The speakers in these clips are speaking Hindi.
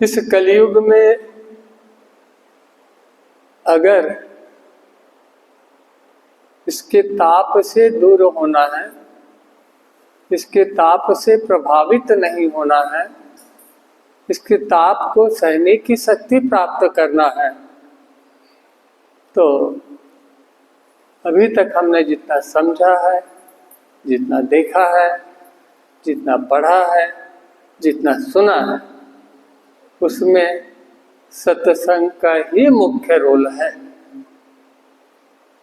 इस कलयुग में अगर इसके ताप से दूर होना है, इसके ताप से प्रभावित नहीं होना है, इसके ताप को सहने की शक्ति प्राप्त करना है, तो अभी तक हमने जितना समझा है, जितना देखा है, जितना पढ़ा है, जितना सुना है, उसमें सत्संग का ही मुख्य रोल है।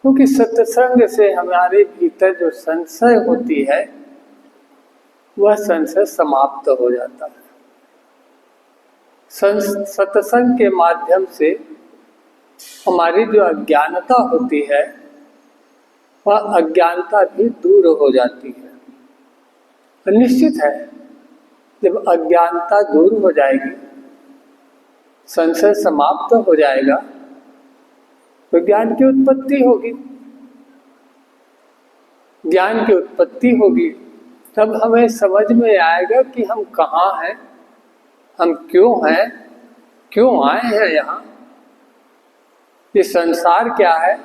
क्योंकि सत्संग से हमारे भीतर जो संशय होती है वह संशय समाप्त हो जाता है। सत्संग के माध्यम से हमारी जो अज्ञानता होती है वह अज्ञानता भी दूर हो जाती है। तो निश्चित है जब अज्ञानता दूर हो जाएगी, संशय समाप्त हो जाएगा, तो ज्ञान की उत्पत्ति होगी। ज्ञान की उत्पत्ति होगी तब हमें समझ में आएगा कि हम कहाँ हैं, हम क्यों हैं, क्यों आए हैं यहाँ, ये संसार क्या है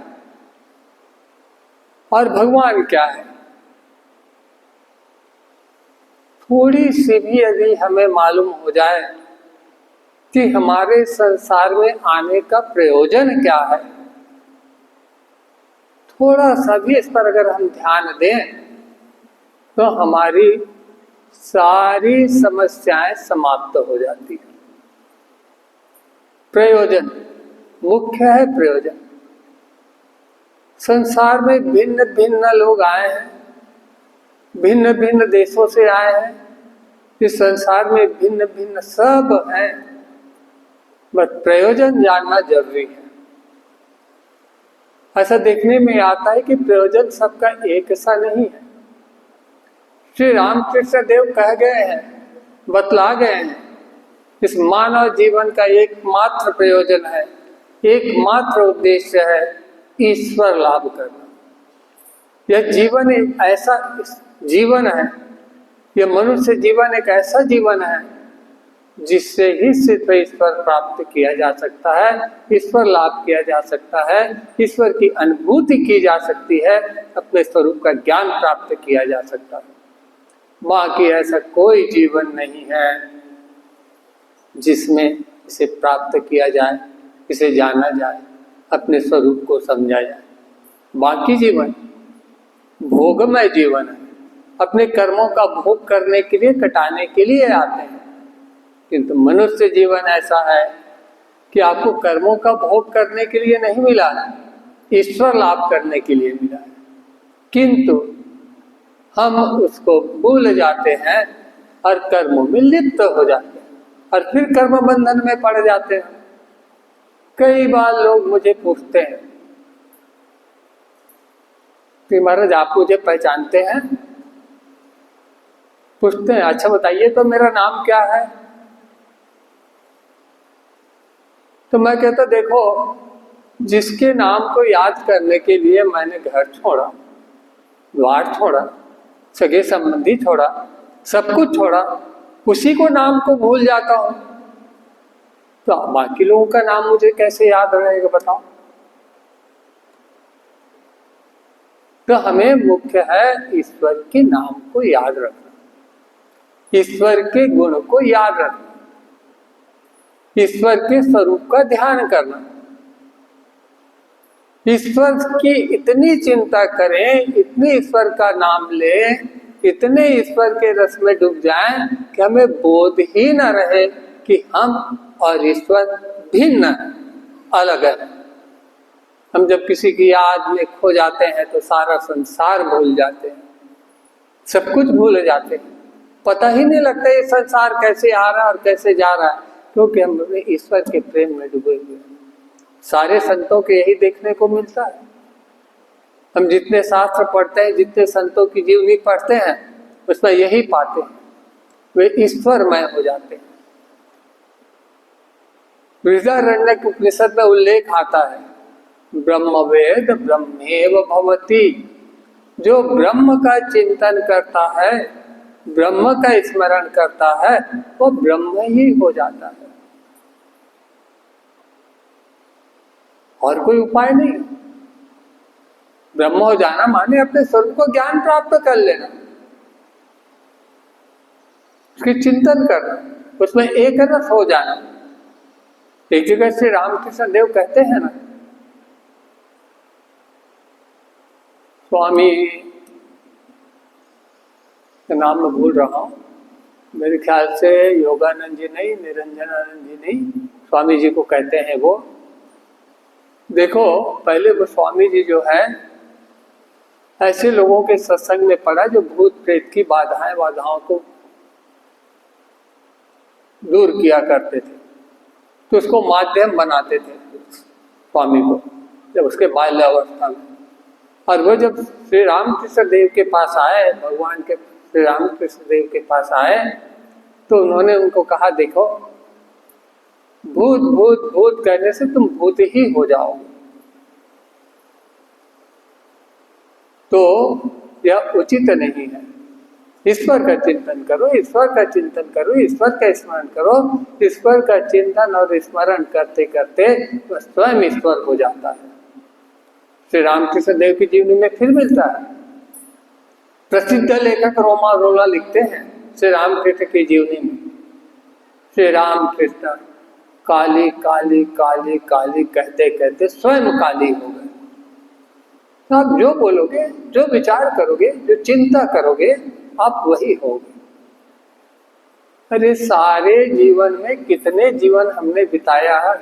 और भगवान क्या है। थोड़ी सी भी यदि हमें मालूम हो जाए कि हमारे संसार में आने का प्रयोजन क्या है, थोड़ा सा भी इस पर अगर हम ध्यान दें तो हमारी सारी समस्याएं समाप्त हो जाती हैं। प्रयोजन मुख्य है। प्रयोजन संसार में भिन्न भिन्न लोग आए हैं, भिन्न भिन्न देशों से आए हैं, इस संसार में भिन्न भिन्न सब हैं, बस प्रयोजन जानना जरूरी है। ऐसा देखने में आता है कि प्रयोजन सबका एक सा नहीं है। श्री रामकृष्ण देव कह गए हैं, बतला गए हैं, इस मानव जीवन का एकमात्र प्रयोजन है, एकमात्र उद्देश्य है ईश्वर लाभ करना। यह जीवन एक ऐसा जीवन है, यह मनुष्य जीवन एक ऐसा जीवन है जिससे ही सिर्फ ईश्वर प्राप्त किया जा सकता है, ईश्वर लाभ किया जा सकता है, ईश्वर की अनुभूति की जा सकती है, अपने स्वरूप का ज्ञान प्राप्त किया जा सकता है। बाकी ऐसा कोई जीवन नहीं है जिसमें इसे प्राप्त किया जाए, इसे जाना जाए, अपने स्वरूप को समझा जाए। बाकी जीवन भोगमय जीवन है, अपने कर्मों का भोग करने के लिए, कटाने के लिए आते हैं। किंतु मनुष्य जीवन ऐसा है कि आपको कर्मों का भोग करने के लिए नहीं मिला है, ईश्वर लाभ करने के लिए मिला है। किंतु हम उसको भूल जाते हैं और कर्मों में लिप्त हो जाते हैं और फिर कर्म बंधन में पड़ जाते हैं। कई बार लोग मुझे पूछते हैं कि महाराज आप मुझे पहचानते हैं? पूछते हैं, अच्छा बताइए तो मेरा नाम क्या है? तो मैं कहता देखो, जिसके नाम को याद करने के लिए मैंने घर छोड़ा, द्वार छोड़ा, सगे संबंधी छोड़ा, सब कुछ छोड़ा, उसी को नाम को भूल जाता हूं, तो बाकी लोगों का नाम मुझे कैसे याद रहेगा बताओ। तो हमें मुख्य है ईश्वर के नाम को याद रखना, ईश्वर के गुण को याद रखना, ईश्वर के स्वरूप का ध्यान करना। ईश्वर की इतनी चिंता करें, इतने ईश्वर का नाम लें, इतने ईश्वर के रस में डूब जाएं कि हमें बोध ही न रहे कि हम और ईश्वर भिन्न अलग है। हम जब किसी की याद में खो जाते हैं तो सारा संसार भूल जाते हैं, सब कुछ भूल जाते हैं, पता ही नहीं लगता ये संसार कैसे आ रहा है और कैसे जा रहा है, क्योंकि हम ईश्वर के प्रेम में डूबे हुए हैं। सारे संतों के यही देखने को मिलता है। हम जितने शास्त्र पढ़ते हैं, जितने संतों की जीवनी पढ़ते हैं, उसमें यही पाते हैं, वे ईश्वरमय हो जाते हैं। बृहदारण्यक उपनिषद में उल्लेख आता है, ब्रह्मवेद ब्रह्मेव भवति। जो ब्रह्म का चिंतन करता है, ब्रह्म का स्मरण करता है, वो ब्रह्म ही हो जाता है। और कोई उपाय नहीं। ब्रह्म हो जाना माने अपने स्वरूप को ज्ञान प्राप्त कर लेना, उसकी चिंतन करना, उसमें एक रस हो जाना। एक जगह श्री रामकृष्ण देव कहते हैं ना, स्वामी का नाम मैं भूल रहा हूँ, मेरे ख्याल से योगानंद जी नहीं, निरंजनानंद जी नहीं, स्वामी जी को कहते हैं वो। देखो पहले वो स्वामी जी जो है ऐसे लोगों के सत्संग में पड़ा जो भूत प्रेत की बाधाओं को दूर किया करते थे, तो उसको माध्यम बनाते थे स्वामी को, जब उसके बाल्यावस्था में। और वो जब श्री रामकृष्ण देव के पास आए, भगवान के श्री रामकृष्ण देव के पास आए, तो उन्होंने उनको कहा, देखो भूत भूत भूत कहने से तुम भूत ही हो जाओगे, तो यह उचित नहीं है। ईश्वर का चिंतन करो, ईश्वर का चिंतन करो, ईश्वर का स्मरण करो। ईश्वर का चिंतन और स्मरण करते करते वह स्वयं ईश्वर हो जाता है। श्री रामकृष्ण देव की जीवनी में फिर मिलता है। प्रसिद्ध लेखक रोमा रोला लिखते हैं श्री रामकृष्ण की जीवनी में, श्री रामकृष्ण काली काली काली काली कहते कहते स्वयं काली हो गए। तो आप जो बोलोगे, जो विचार करोगे, जो चिंता करोगे, आप वही होगे। अरे सारे जीवन में कितने जीवन हमने बिताया है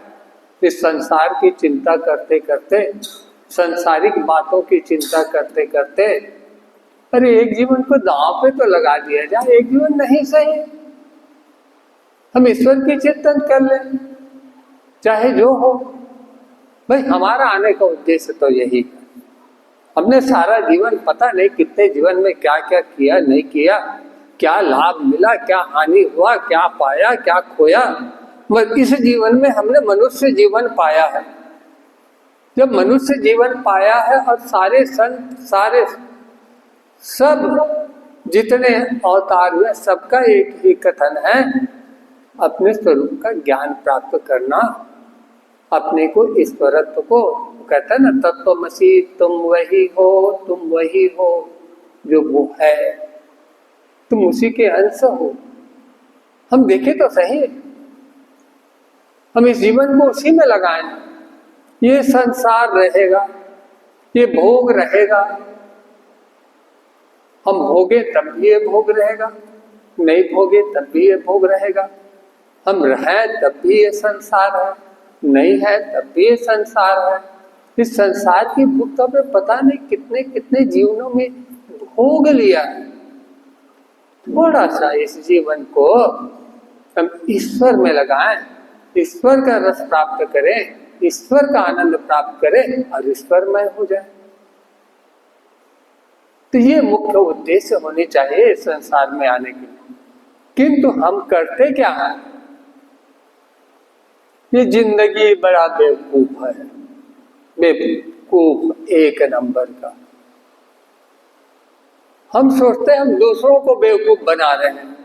इस संसार की चिंता करते करते, संसारिक बातों की चिंता करते करते। अरे एक जीवन को दांव पे तो लगा दिया जाए, एक जीवन नहीं सही, हम ईश्वर की चिंतन कर लें, चाहे जो हो। भाई हमारा आने का उद्देश्य तो यही है। हमने सारा जीवन पता नहीं कितने जीवन में क्या क्या किया, नहीं किया, क्या लाभ मिला, क्या हानि हुआ, क्या पाया, क्या खोया। मगर इस जीवन में हमने मनुष्य जीवन पाया है। जब मनुष्य जीवन पाया है और सारे संत, सारे सब जितने अवतार हुए, सबका एक ही कथन है, अपने स्वरूप का ज्ञान प्राप्त करना, अपने को ईश्वरत्व को कहता है ना, तत्वमसि तुम वही हो, तुम वही हो जो वो है, तुम उसी के अंश हो। हम देखें तो सही, हम इस जीवन को उसी में लगाएं। ये संसार रहेगा, ये भोग रहेगा, हम भोगे तब भी ये भोग रहेगा, नहीं भोगे तब भी ये भोग रहेगा। हम रहें तब भी ये संसार है, नहीं है तब भी ये संसार है। इस संसार की भूख तो आपने पता नहीं कितने कितने जीवनों में भोग लिया है। थोड़ा सा इस जीवन को हम ईश्वर में लगाएं, ईश्वर का रस प्राप्त करें, ईश्वर का आनंद प्राप्त करें और ईश्वरमय हो जाए। तो ये मुख्य उद्देश्य होनी चाहिए इस संसार में आने के लिए। किंतु हम करते क्या है? ये जिंदगी बड़ा बेवकूफ है, बेवकूफ एक नंबर का। हम सोचते हैं हम दूसरों को बेवकूफ बना रहे हैं।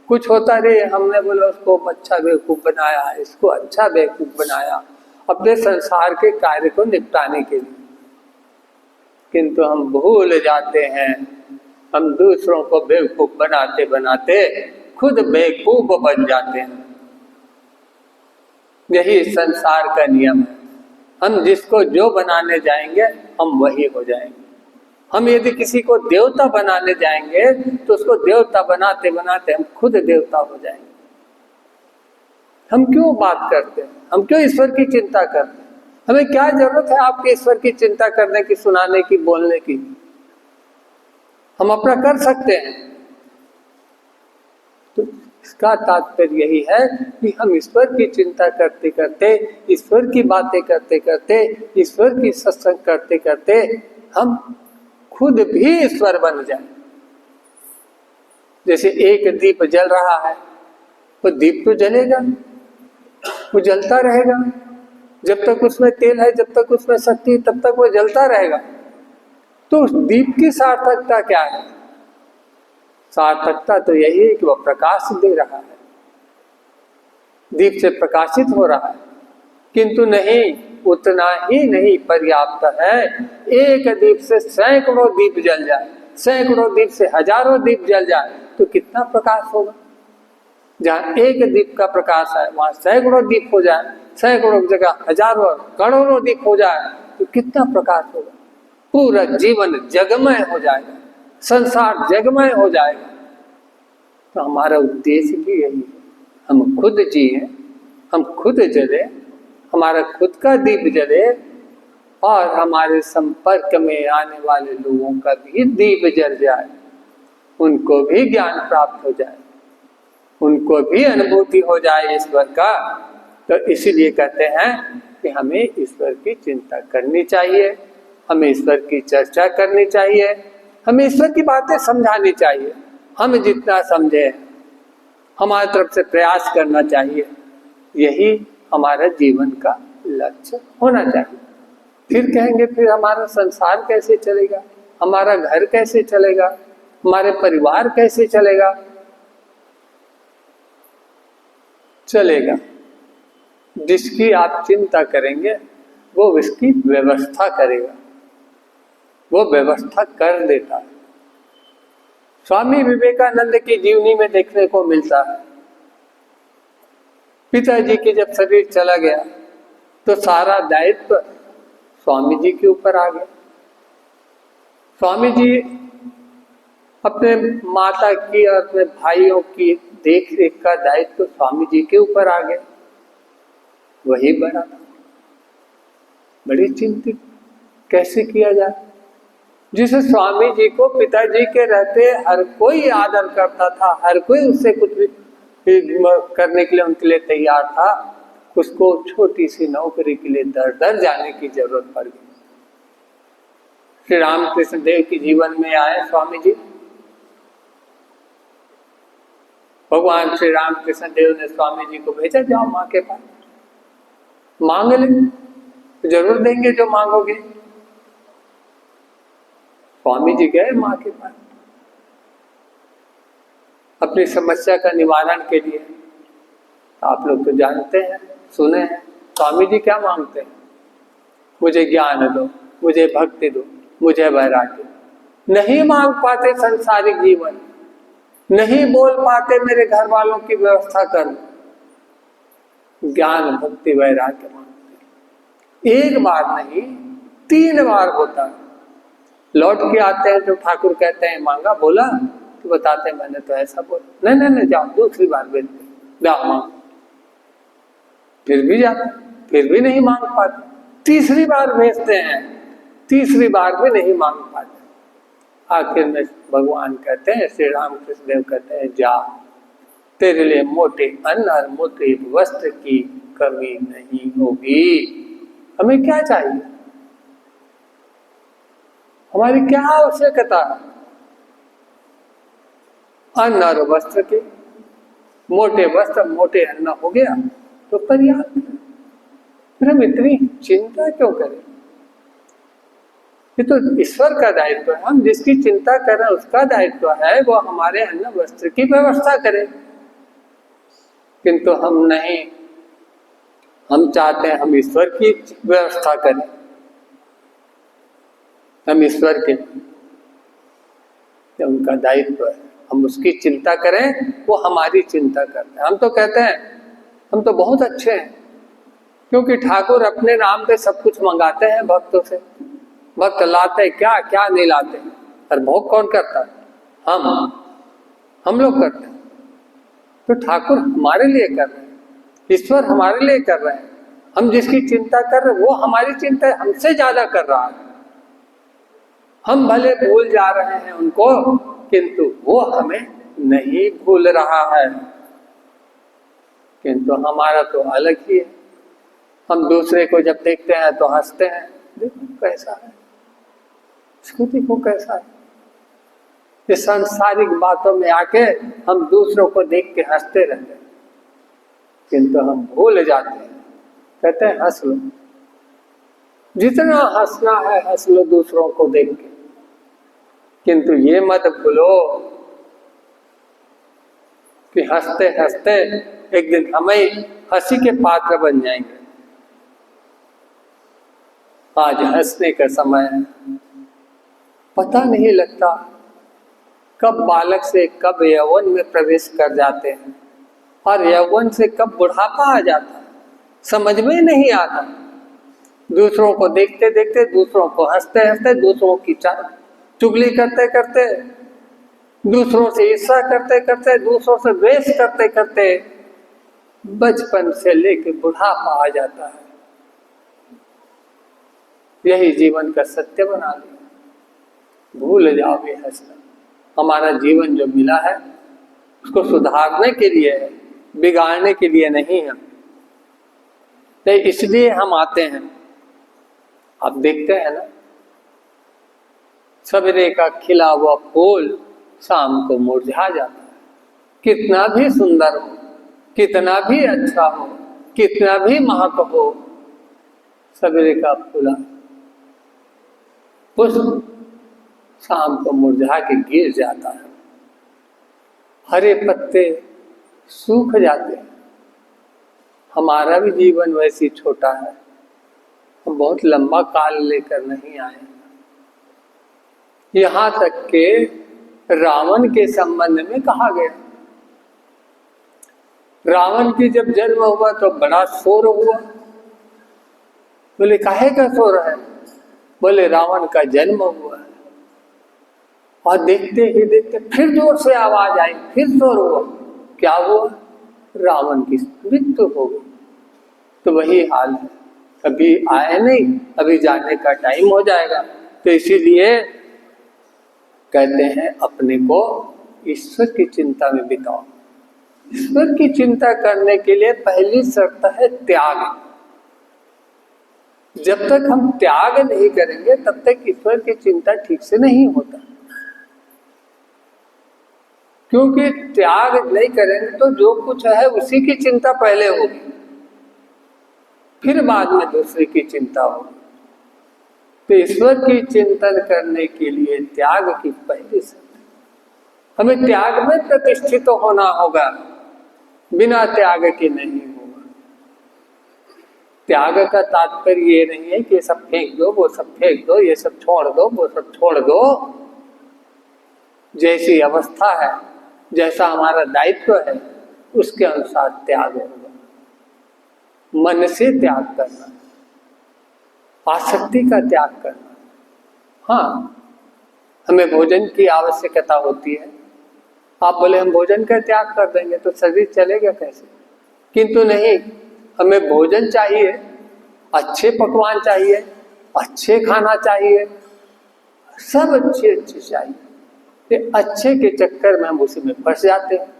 कुछ होता रहे, हमने बोला उसको अच्छा बेवकूफ बनाया, इसको अच्छा बेवकूफ बनाया, अपने संसार के कार्य को निपटाने के लिए। किंतु हम भूल जाते हैं, हम दूसरों को बेवकूफ बनाते बनाते खुद बेवकूफ बन जाते हैं। यही संसार का नियम है। हम जिसको जो बनाने जाएंगे हम वही हो जाएंगे। हम यदि किसी को देवता बनाने जाएंगे तो उसको देवता बनाते बनाते हम खुद देवता हो जाएंगे। हम क्यों बात करते हैं? हम क्यों ईश्वर की चिंता करते हैं? हमें क्या जरूरत है आपके ईश्वर की चिंता करने की, सुनाने की, बोलने की? हम अपना कर सकते हैं। तो इसका तात्पर्य यही है कि हम ईश्वर की चिंता करते करते, ईश्वर की बातें करते करते, ईश्वर की सत्संग करते करते हम खुद भी ईश्वर बन जाए। जैसे एक दीप जल रहा है, वो दीप तो जलेगा, वो जलता रहेगा। जब तक उसमें तेल है, जब तक उसमें शक्ति, तब तक वो जलता रहेगा। तो उस दीप की सार्थकता क्या है? सार्थकता तो यही है कि वह प्रकाश दे रहा है, दीप से प्रकाशित हो रहा है। किंतु नहीं, उतना ही नहीं पर्याप्त है। एक दीप से सैकड़ों दीप जल जाए, सैकड़ों दीप से हजारों दीप जल जाए तो कितना प्रकाश होगा। जहाँ एक दीप का प्रकाश है वहां सैकड़ों दीप हो जाए, सैकड़ों जगह हजारों करोड़ों दीप हो जाए तो कितना प्रकाश होगा। पूरा जीवन जगमय हो जाएगा, संसार जगमय हो जाएगा। तो हमारा उद्देश्य भी यही है, हम खुद जिए, हम खुद जले, हमारा खुद का दीप जले और हमारे संपर्क में आने वाले लोगों का भी दीप जल जाए, उनको भी ज्ञान प्राप्त हो जाए, उनको भी अनुभूति हो जाए ईश्वर का। तो इसीलिए कहते हैं कि हमें ईश्वर की चिंता करनी चाहिए, हमें ईश्वर की चर्चा करनी चाहिए, हमें ईश्वर की बातें समझानी चाहिए। हम जितना समझे हमारी तरफ से प्रयास करना चाहिए, यही हमारा जीवन का लक्ष्य होना चाहिए। फिर कहेंगे फिर हमारा संसार कैसे चलेगा, हमारा घर कैसे चलेगा, हमारे परिवार कैसे चलेगा। चलेगा, जिसकी आप चिंता करेंगे वो उसकी व्यवस्था करेगा, वो व्यवस्था कर देता है। स्वामी विवेकानंद की जीवनी में देखने को मिलता है, पिताजी की जब शरीर चला गया तो सारा दायित्व स्वामी जी के ऊपर आ गया। स्वामी जी अपने माता की और अपने भाइयों की देख रेख का दायित्व स्वामी जी के ऊपर आ गया। वही बड़ा था, बड़ी चिंतित कैसे किया जाए। जिसे स्वामी जी को पिताजी के रहते हर कोई आदर करता था, हर कोई उससे कुछ भी करने के लिए उनके लिए तैयार था, उसको छोटी सी नौकरी के लिए दर दर जाने की जरूरत पड़ गई। श्री रामकृष्ण देव के जीवन में आए स्वामी जी, भगवान श्री रामकृष्ण देव ने स्वामी जी को भेजा, जाओ माँ के पास मांग ले, जरूर देंगे जो मांगोगे। स्वामी जी गए माँ के पास अपनी समस्या का निवारण के लिए। आप लोग तो जानते हैं, सुने हैं, स्वामी जी क्या मांगते हैं, मुझे ज्ञान दो, मुझे भक्ति दो, मुझे वैराग्य। नहीं मांग पाते संसारिक जीवन, नहीं बोल पाते मेरे घर वालों की व्यवस्था कर, ज्ञान भक्ति वैराग्य मांगते। एक बार नहीं 3 बार होता है। लौट के आते हैं तो ठाकुर कहते हैं मांगा, बोला तो बताते हैं मैंने तो ऐसा बोला। नहीं नहीं जाओ, दूसरी बार भेजते, जाओ मांग। फिर भी जाते, फिर भी नहीं मांग पाते। तीसरी बार भेजते हैं, तीसरी बार भी नहीं मांग पाते। आखिर में भगवान कहते हैं, श्री रामकृष्ण देव कहते हैं, जा, तेरे लिए मोटे अन्न और मोटे वस्त्र की कमी नहीं होगी। हमें क्या चाहिए, हमारी क्या आवश्यकता है, अन्न और वस्त्र के। मोटे वस्त्र मोटे अन्न हो गया तो पर्याप्त। फिर हम इतनी चिंता क्यों करें, ये तो ईश्वर का दायित्व है। हम जिसकी चिंता कर रहे हैं उसका दायित्व है वो हमारे अन्न वस्त्र की व्यवस्था करे। किंतु हम नहीं, हम चाहते हैं हम ईश्वर की व्यवस्था करें, हम ईश्वर के, उनका दायित्व है, हम उसकी चिंता करें, वो हमारी चिंता करते हैं। हम तो कहते हैं हम तो बहुत अच्छे हैं, क्योंकि ठाकुर अपने नाम पे सब कुछ मंगाते हैं भक्तों से। भक्त लाते क्या क्या नहीं लाते, और भोग कौन करता है, हम लोग करते हैं। तो ठाकुर हमारे लिए कर रहे हैं, ईश्वर हमारे लिए कर रहे हैं। हम जिसकी चिंता कर रहे हैं वो हमारी चिंता हमसे ज्यादा कर रहा है। हम भले भूल जा रहे हैं उनको, किंतु वो हमें नहीं भूल रहा है। किंतु हमारा तो अलग ही है। हम दूसरे को जब देखते हैं तो हंसते हैं, देखो कैसा है, इसको देखो कैसा है। ये सांसारिक बातों में आके हम दूसरों को देख के हंसते रहते हैं, किंतु हम भूल जाते हैं। कहते हैं हंस लो, जितना हंसना है हंस लो दूसरों को देख के, किंतु ये मत भूलो कि हंसते हंसते एक दिन हम ही हंसी के पात्र बन जाएंगे। आज हंसने का समय है। पता नहीं लगता कब बालक से कब यौवन में प्रवेश कर जाते हैं और यौवन से कब बुढ़ापा आ जाता है, समझ में नहीं आता। दूसरों को देखते देखते, दूसरों को हंसते हंसते, दूसरों की चुगली करते करते, दूसरों से ईर्ष्या करते करते, दूसरों से द्वेष करते करते बचपन से लेकर बुढ़ापा आ जाता है। यही जीवन का सत्य बना लिया। भूल जाओ ये हंसना। हमारा जीवन जो मिला है उसको सुधारने के लिए है, बिगाड़ने के लिए नहीं है। तो इसलिए हम आते हैं। आप देखते हैं ना, सवेरे का खिला हुआ फूल शाम को मुरझा जाता है। कितना भी सुंदर हो, कितना भी अच्छा हो, कितना भी महक हो, सवेरे का फूला पुष्प शाम को मुरझा के गिर जाता है। हरे पत्ते सूख जाते हैं। हमारा भी जीवन वैसे छोटा है। हम बहुत लंबा काल लेकर नहीं आए। यहाँ तक के रावण के संबंध में कहा गया, रावण की जब जन्म हुआ तो बड़ा शोर हुआ। बोले काहे का शोर है? बोले रावण का जन्म हुआ है। और देखते ही देखते फिर जोर से आवाज आई, फिर शोर हुआ। क्या हुआ? रावण की मृत्यु हो गई। तो वही हाल है, अभी आए नहीं, अभी जाने का टाइम हो जाएगा। तो इसीलिए कहते हैं अपने को ईश्वर की चिंता में बिताओ। ईश्वर की चिंता करने के लिए पहली शर्त है त्याग। जब तक हम त्याग नहीं करेंगे तब तक ईश्वर की चिंता ठीक से नहीं होता। क्योंकि त्याग नहीं करेंगे तो जो कुछ है उसी की चिंता पहले होगी, फिर बाद में दूसरे की चिंता होगी। तो ईश्वर की चिंतन करने के लिए त्याग की पहली शर्त। हमें त्याग में प्रतिष्ठित तो होना होगा, बिना त्याग के नहीं होगा। त्याग का तात्पर्य ये नहीं है कि ये सब फेंक दो, वो सब फेंक दो, ये सब छोड़ दो, वो सब छोड़ दो। जैसी अवस्था है, जैसा हमारा दायित्व है, उसके अनुसार त्याग होगा। मन से त्याग करना, आसक्ति का त्याग करना। हाँ, हमें भोजन की आवश्यकता होती है। आप बोले हम भोजन का त्याग कर देंगे तो शरीर चलेगा कैसे? किंतु नहीं, हमें भोजन चाहिए, अच्छे पकवान चाहिए, अच्छे खाना चाहिए, सब अच्छे अच्छे चाहिए। ये अच्छे के चक्कर में हम उसी में फंस जाते हैं।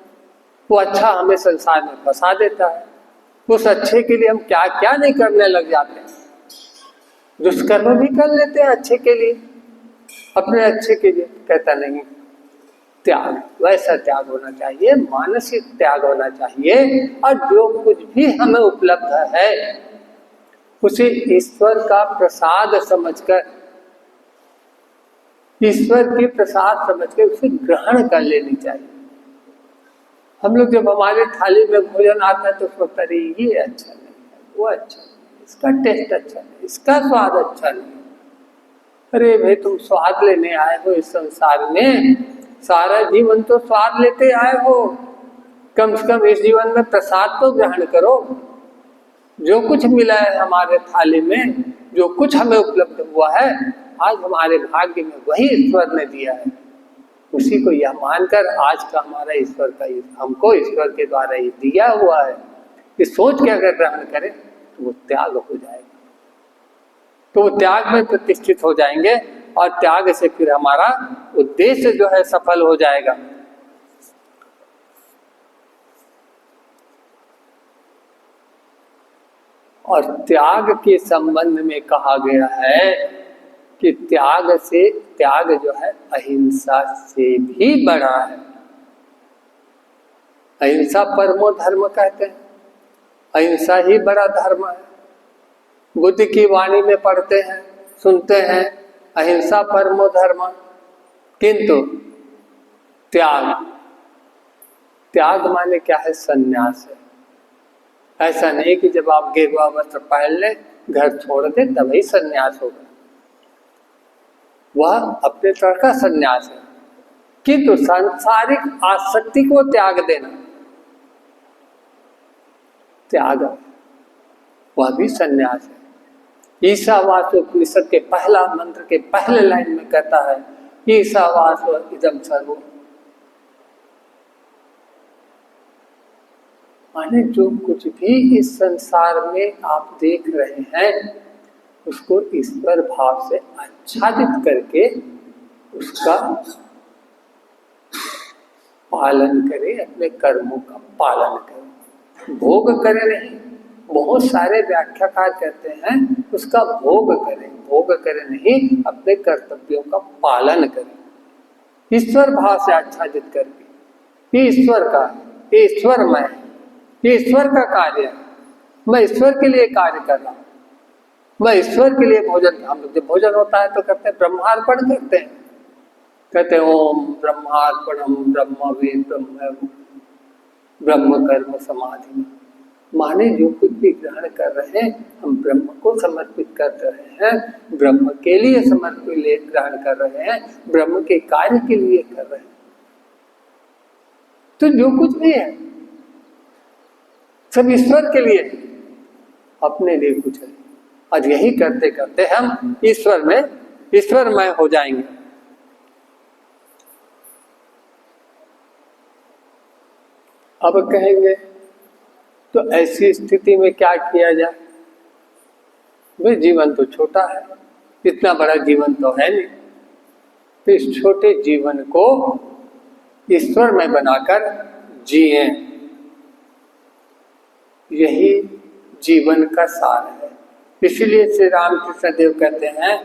वो अच्छा हमें संसार में फंसा देता है। उस अच्छे के लिए हम क्या क्या नहीं करने लग जाते हैं। दुष्कर्म भी कर लेते हैं अच्छे के लिए, अपने अच्छे के लिए। कहता नहीं, त्याग, वैसा त्याग होना चाहिए, मानसिक त्याग होना चाहिए। और जो कुछ भी हमें उपलब्ध है उसे ईश्वर का प्रसाद समझकर, ईश्वर के प्रसाद समझकर उसे ग्रहण कर लेनी चाहिए। हम लोग जब हमारे थाली में भोजन आता है तो सोचता अरे ये अच्छा नहीं है, वो अच्छा नहीं, इसका टेस्ट अच्छा नहीं, इसका स्वाद अच्छा नहीं। अरे भाई, तुम स्वाद लेने आए हो इस संसार में, सारा जीवन तो स्वाद लेते आए हो। कम से कम इस जीवन में प्रसाद तो ग्रहण करो। जो कुछ मिला है हमारे थाली में, जो कुछ हमें उपलब्ध हुआ है, आज हमारे भाग्य में वही ईश्वर ने दिया है। उसी को यह मानकर आज का हमारा ईश्वर का, हमको ईश्वर के द्वारा ये दिया हुआ है, ये सोच के अगर ग्रहण करें तो वो त्याग हो जाएगा। तो वो त्याग में प्रतिष्ठित हो जाएंगे और त्याग से फिर हमारा उद्देश्य जो है सफल हो जाएगा। और त्याग के संबंध में कहा गया है कि त्याग जो है अहिंसा से भी बड़ा है। अहिंसा परमो धर्म कहते हैं, अहिंसा ही बड़ा धर्म है। बुद्ध की वाणी में पढ़ते हैं, सुनते हैं, अहिंसा परमो धर्म। किंतु त्याग माने क्या है? संन्यास है। ऐसा नहीं कि जब आप गेरुआ वस्त्र पहन लें, घर छोड़ दे तभी सन्यास होगा, वह अपने तरह का सन्यास है। किंतु सांसारिक आसक्ति को त्याग देना, त्याग, वह भी सन्यास है। ईशावास्योपनिषद के पहला मंत्र के पहले लाइन में कहता है, ईशावास्यो इदं सर्वम्, माने जो कुछ भी इस संसार में आप देख रहे हैं उसको ईश्वर भाव से आच्छादित करके उसका पालन करें, अपने कर्मों का पालन करें, भोग करें नहीं। बहुत सारे व्याख्याकार कहते हैं उसका भोग करें, भोग करें नहीं, अपने कर्तव्यों का पालन करें, ईश्वर भाव से आच्छादित करके। ये ईश्वर का, ये ईश्वर मैं, ये ईश्वर का कार्य है, मैं ईश्वर के लिए कार्य कर रहा हूँ, मैं ईश्वर के लिए भोजन, हम लोग जब भोजन होता है तो करते हैं ब्रह्मार्पण करते हैं, कहते हैं ओम ब्रह्मार्पणम ब्रह्म वे ब्रह्म ब्रह्म कर्म समाधि, माने जो कुछ भी ग्रहण कर रहे हैं हम ब्रह्म को समर्पित कर रहे हैं, ब्रह्म के लिए समर्पित ग्रहण कर रहे हैं, ब्रह्म के कार्य के लिए कर रहे हैं। तो जो कुछ भी है सब ईश्वर के लिए, अपने लिए कुछ है। और यही करते करते हम ईश्वरमय हो जाएंगे। अब कहेंगे तो ऐसी स्थिति में क्या किया जाए? भाई जीवन तो छोटा है, इतना बड़ा जीवन तो है नहीं, तो इस छोटे जीवन को ईश्वरमय बनाकर जिए, यही जीवन का सार है। इसलिए श्री रामकृष्ण देव कहते हैं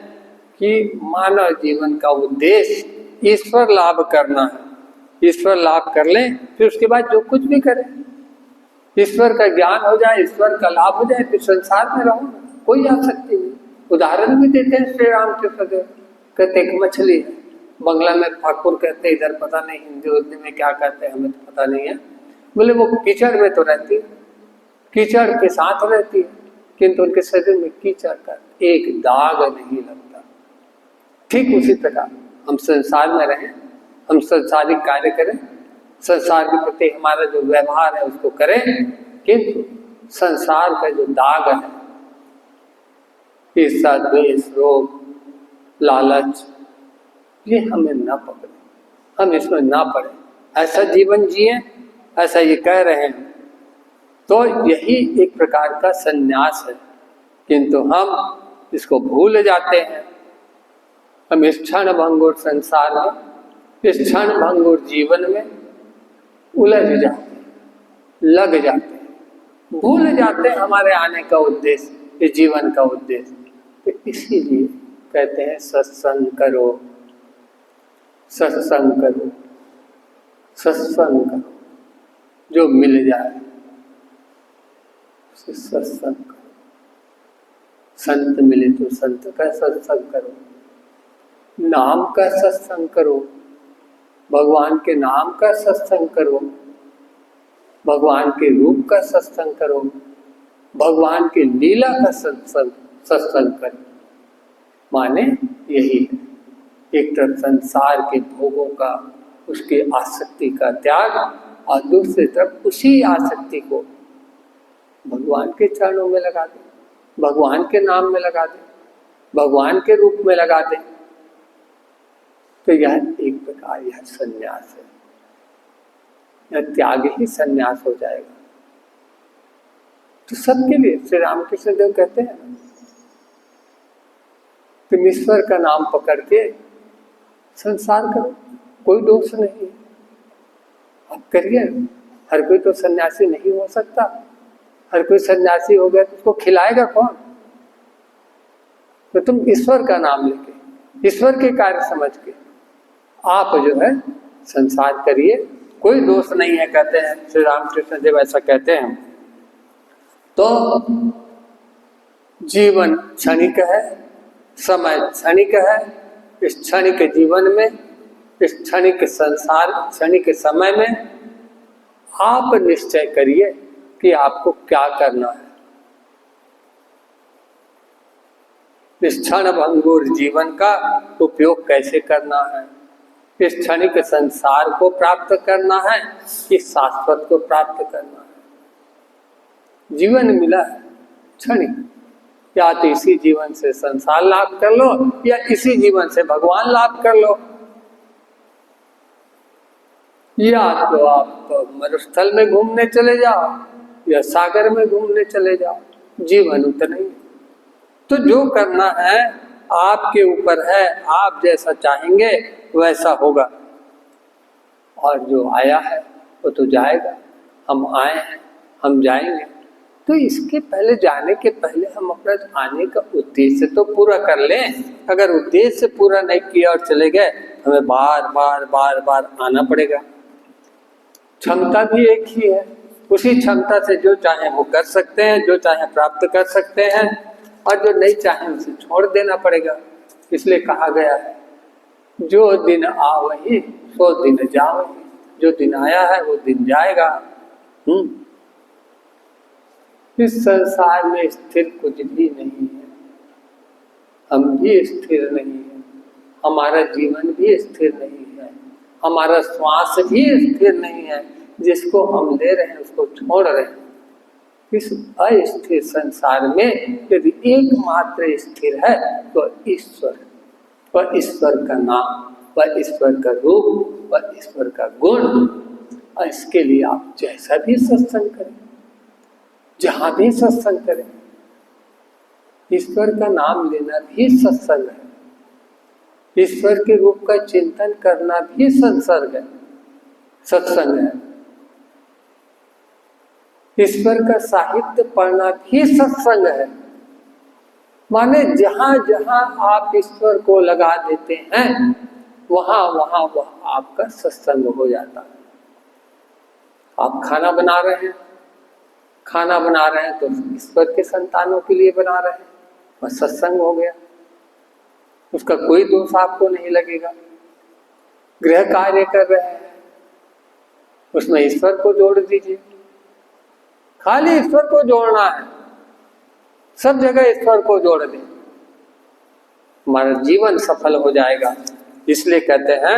कि मानव जीवन का उद्देश्य ईश्वर लाभ करना है। ईश्वर लाभ कर लें, फिर उसके बाद जो कुछ भी करें, ईश्वर का ज्ञान हो जाए, ईश्वर का लाभ हो जाए, फिर संसार में रहो, कोई आसक्ति नहीं। उदाहरण भी देते हैं श्री रामकृष्ण देव, कहते एक मछली है, बंगला में ठाकुर कहते, इधर पता नहीं हिंदी उर्दू में क्या कहते हैं, हमें तो पता नहीं है। बोले वो कीचड़ में तो रहती है, कीचड़ के साथ रहती है, किंतु उनके शरीर में कीचड़ का एक दाग नहीं लगता। ठीक उसी प्रकार हम संसार में रहें, हम संसारिक कार्य करें, संसार के प्रति हमारा जो व्यवहार है उसको करें, किंतु संसार का जो दाग है, ईर्ष्या, द्वेष, रोग, लालच, ये हमें ना पकड़े, हम इसमें ना पड़े, ऐसा जीवन जिए, ऐसा ये कह रहे हैं। तो यही एक प्रकार का संन्यास है, किंतु हम इसको भूल जाते हैं। हम इस क्षण भंगुर संसार में, इस क्षण भंगुर जीवन में उलझ जाते हैं, लग जाते हैं, भूल जाते हैं हमारे आने का उद्देश्य, इस जीवन का उद्देश्य। तो इसीलिए कहते हैं सत्संग करो, सत्संग करो, सत्संग करो, जो मिल जाए उसे सत्संग करो। संत मिले तो संत का सत्संग करो, नाम का सत्संग करो, भगवान के नाम का सत्संग करो, भगवान के रूप का सत्संग करो, भगवान की लीला का सत्संग करो। माने यही है, एक तरफ संसार के भोगों का, उसकी आसक्ति का त्याग, और दूसरी तरफ उसी आसक्ति को भगवान के चरणों में लगा दे, भगवान के नाम में लगा दे, भगवान के रूप में लगा दे। तो यह एक प्रकार यह संन्यास है, यह त्याग ही संन्यास हो जाएगा। तो सबके लिए श्री रामकृष्ण देव कहते हैं तुम ईश्वर का नाम पकड़ के संसार करो, कोई दोष नहीं, आप करिए। हर कोई तो सन्यासी नहीं हो सकता, हर कोई सन्यासी हो गया तो उसको खिलाएगा कौन? तो तुम ईश्वर का नाम लेके, ईश्वर के कार्य समझ के आप जो है संसार करिए, कोई दोष नहीं है, कहते हैं श्री रामकृष्ण देव ऐसा कहते हैं। तो जीवन क्षणिक है, समय क्षणिक है, इस क्षणिक जीवन में, इस क्षणिक संसार, क्षणिक समय में आप निश्चय करिए कि आपको क्या करना है। इस क्षण भंगुर जीवन का उपयोग कैसे करना है, इस क्षणिक संसार को प्राप्त करना है कि शाश्वत को प्राप्त करना है। जीवन मिला है क्षणिक, या तो इसी जीवन से संसार लाभ कर लो या इसी जीवन से भगवान लाभ कर लो, या तो आप मरुस्थल में घूमने चले जाओ या सागर में घूमने चले जाओ, जीवन उतना ही। तो जो करना है आपके ऊपर है, आप जैसा चाहेंगे वैसा होगा। और जो आया है वो तो जाएगा, हम आए हैं हम जाएंगे। तो इसके पहले, जाने के पहले हम अपना आने का उद्देश्य तो पूरा कर लें। अगर उद्देश्य पूरा नहीं किया और चले गए, हमें बार बार बार बार आना पड़ेगा। क्षमता भी एक ही है, उसी क्षमता से जो चाहे वो कर सकते हैं, जो चाहे प्राप्त कर सकते हैं, और जो नहीं चाहे उसे छोड़ देना पड़ेगा। इसलिए कहा गया है, जो दिन आवहि सो दिन जावहि, जो दिन आया है वो दिन जाएगा। इस संसार में स्थिर कुछ भी नहीं है, हम भी स्थिर नहीं है, हमारा जीवन भी स्थिर नहीं है, हमारा श्वास भी स्थिर नहीं है। जिसको हम ले रहे हैं उसको छोड़ रहे हैं। इस अस्थिर संसार में यदि एकमात्र स्थिर है तो ईश्वर, वह ईश्वर का नाम, वह ईश्वर का रूप, वह ईश्वर का गुण। और इसके लिए आप जैसा भी सत्संग करें, जहां भी सत्संग करें, ईश्वर का नाम लेना भी सत्संग है, ईश्वर के रूप का चिंतन करना भी सत्संग है, ईश्वर का साहित्य पढ़ना भी सत्संग है। माने जहां जहां आप ईश्वर को लगा देते हैं वहां वहां वह आपका सत्संग हो जाता है। आप खाना बना रहे हैं, खाना बना रहे हैं तो ईश्वर के संतानों के लिए बना रहे हैं, वह सत्संग हो गया, उसका कोई दोष आपको नहीं लगेगा। गृह कार्य कर रहे हैं, उसमें ईश्वर को जोड़ दीजिए, खाली ईश्वर को जोड़ना है, सब जगह ईश्वर को जोड़ दें, हमारा जीवन सफल हो जाएगा। इसलिए कहते हैं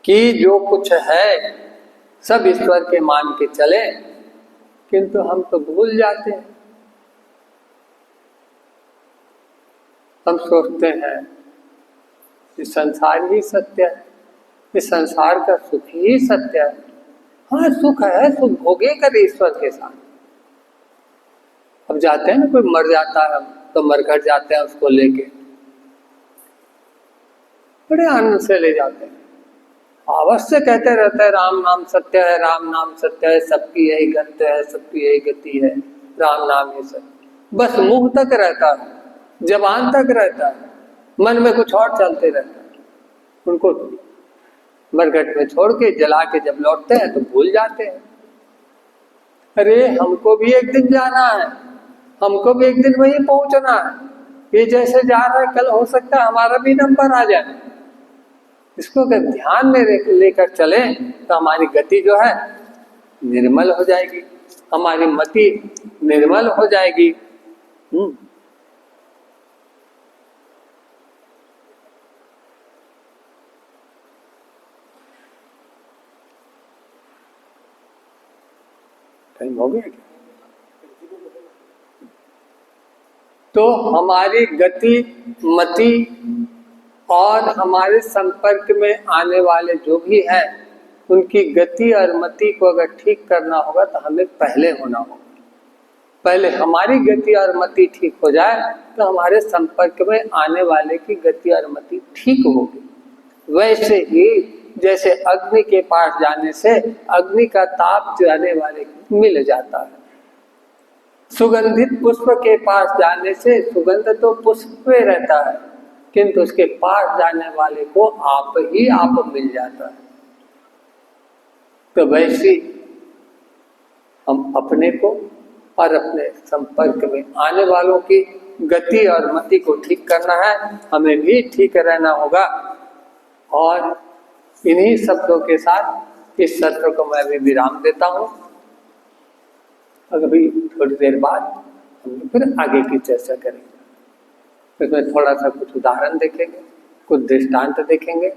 कि जो कुछ है सब ईश्वर के मान के चले, किंतु हम तो भूल जाते हैं। हम सोचते हैं कि संसार ही सत्य है, इस संसार का सुख ही सत्य है। हाँ सुख है, सुख भोगे कर ईश्वर के साथ। अब जाते हैं ना, कोई मर जाता है तो मरघट जाते हैं, उसको लेके बड़े आनंद से ले जाते हैं, अवश्य कहते रहते हैं राम नाम सत्य है, राम नाम सत्य है, सबकी यही गत्य है, सबकी यही गति है, राम नाम ही सत्य। बस मुंह तक रहता है, जबान तक रहता है, मन में कुछ और चलते रहता है। उनको मरघट में छोड़ के जला के जब लौटते हैं तो भूल जाते हैं। अरे हमको भी एक दिन जाना है, हमको भी एक दिन वहीं पहुंचना है, ये जैसे जा रहा है कल हो सकता है हमारा भी नंबर आ जाए। इसको अगर ध्यान में लेकर चले तो हमारी गति जो है निर्मल हो जाएगी, हमारी मति निर्मल हो जाएगी। टाइम हो गया क्या? तो हमारी गति, मति और हमारे संपर्क में आने वाले जो भी हैं, उनकी गति और मति को अगर ठीक करना होगा तो हमें पहले होना होगा। पहले हमारी गति और मति ठीक हो जाए तो हमारे संपर्क में आने वाले की गति और मति ठीक होगी। वैसे ही जैसे अग्नि के पास जाने से अग्नि का ताप जाने वाले को मिल जाता है, सुगंधित पुष्प के पास जाने से सुगंध तो पुष्प पे रहता है, किंतु उसके पास जाने वाले को आप ही आप मिल जाता है। तो वैसे हम अपने को और अपने संपर्क में आने वालों की गति और मति को ठीक करना है, हमें भी ठीक रहना होगा। और इन्हीं शब्दों के साथ इस सत्र को मैं भी विराम देता हूँ। अभी थोड़ी देर बाद हम फिर आगे की चर्चा करेंगे। इसमें थोड़ा सा कुछ उदाहरण देखेंगे, कुछ दृष्टांत देखेंगे